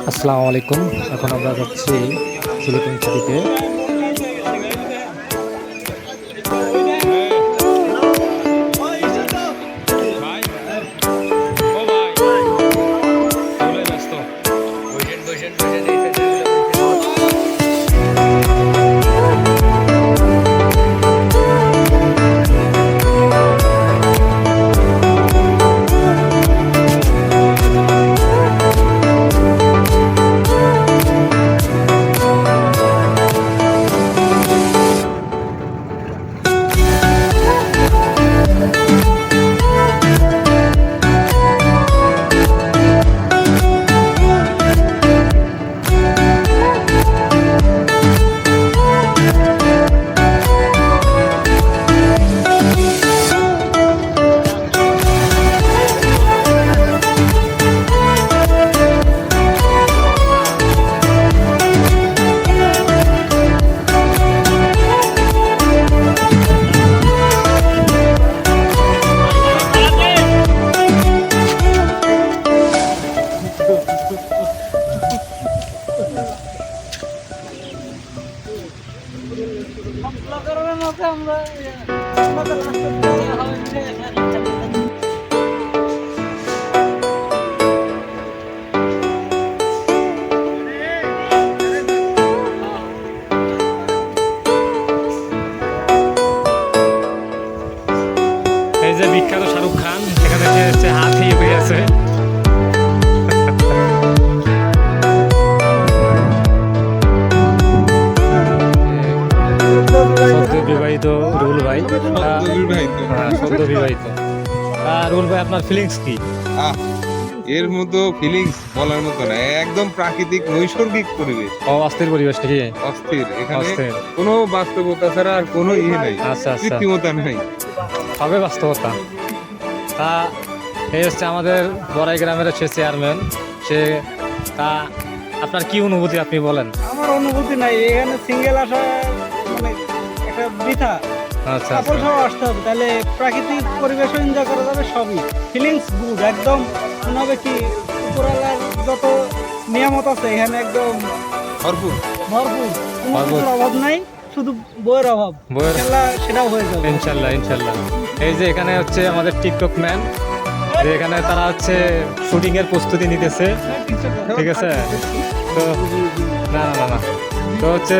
আসসালামু আলাইকুম। এখন আমরা যাচ্ছি সিলিকন সিটিতে। এই যে বিখ্যাত শাহরুখ খান, এখানে হচ্ছে হাতি হয়ে আছে। সদ্য বিবাহিত রুল ভাই, সদ্য বিবাহিত। রুল ভাই, আপনার ফিলিংস কি? এর মতো ফিলিংস বলার মতো না, একদম প্রাকৃতিক নৈসর্গিক পরিবেশ। অস্থির পরিবেশ নাকি? অস্থির, এখানে কোনো বাস্তবতা ছাড়া আর কোনো নেই। আচ্ছা আচ্ছা, কৃত্রিমতা নাই, সবে বাস্তবতা। তা এই হচ্ছে আমাদের বড়াই গ্রামের হচ্ছে চেয়ারম্যান, সে তা আপনার কি অনুভূতি আপনি বলেন? আমার অনুভূতি নাই, এখানে সিঙ্গেল আসা মানে একটা বৃথা। আচ্ছা কাপড় আচ্ছা, সহ আসতে হবে, তাহলে প্রাকৃতিক পরিবেশ এনজয় করা যাবে সবই। ফিলিংস গুড, একদম মনে হবে কি উপরওয়ালার যত নিয়ামত আছে এখানে একদম ভরপুর। ভরপুর, কোনো কিছুর অভাব নাই, শুধু বইয়ের অভাব। বইয়ের, ইনশাল্লাহ সেটাও হয়ে যাবে ইনশাল্লাহ ইনশাল্লাহ। এই যে এখানে হচ্ছে আমাদের টিকটক ম্যান, যে এখানে তারা হচ্ছে শুটিং এর প্রস্তুতি নিতেছে, ঠিক আছে? তো না না না না, তো হচ্ছে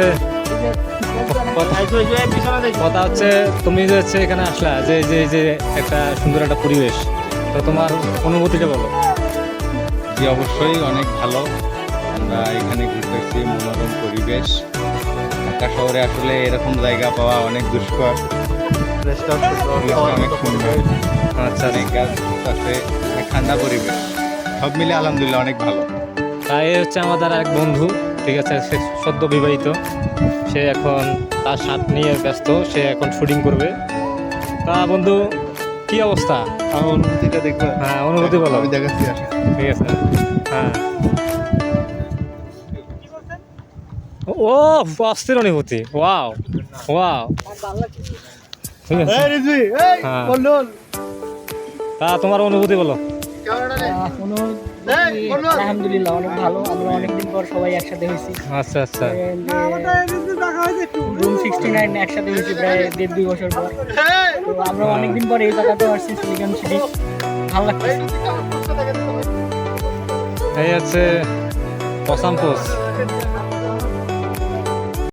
কথা হচ্ছে তুমি যে হচ্ছে এখানে আসলা, যে যে যে একটা সুন্দর একটা পরিবেশ, তো তোমার অনুভূতিটা বলো। জি, অবশ্যই অনেক ভালো। আমরা এখানে ঘুরতে এসেছি, মনোরম পরিবেশ। ঢাকা শহরে আসলে এরকম জায়গা পাওয়া অনেক দুষ্কর। অনেক সুন্দর, আচ্ছা, অনেক গাছ আছে, অনেক ঠান্ডা পরিবেশ, সব মিলে আলহামদুলিল্লাহ অনেক ভালো। তাই হচ্ছে আমাদের এক বন্ধু, ঠিক আছে, সে সদ্য বিবাহিত, সে এখন তার শার্ট নিয়ে ব্যস্ত, সে এখন শুটিং করবে। তা বন্ধু, কি অবস্থা? আমার অনুভূতিটা দেখবো? হ্যাঁ, অনুভূতি বলো। আমি দেখাচ্ছি, আসো। ঠিক আছে, হ্যাঁ। ও অস্থির অনুভূতি, ওয়াও ওয়াও, ঠিক আছে। হ্যাঁ। তা তোমার অনুভূতি বলো। আলহামদুলিল্লাহ অনেক ভালো, আমরা অনেকদিন পর সবাই একসাথে হয়েছি। আচ্ছা আচ্ছা, রুম 69 একসাথে হয়েছি প্রায় 1.5-2 বছর পর। তো আমরা অনেকদিন পর এই জায়গাতে আসছি, সিলিকন সিটি, ভালো লাগছে। এই হচ্ছে পসামপোস।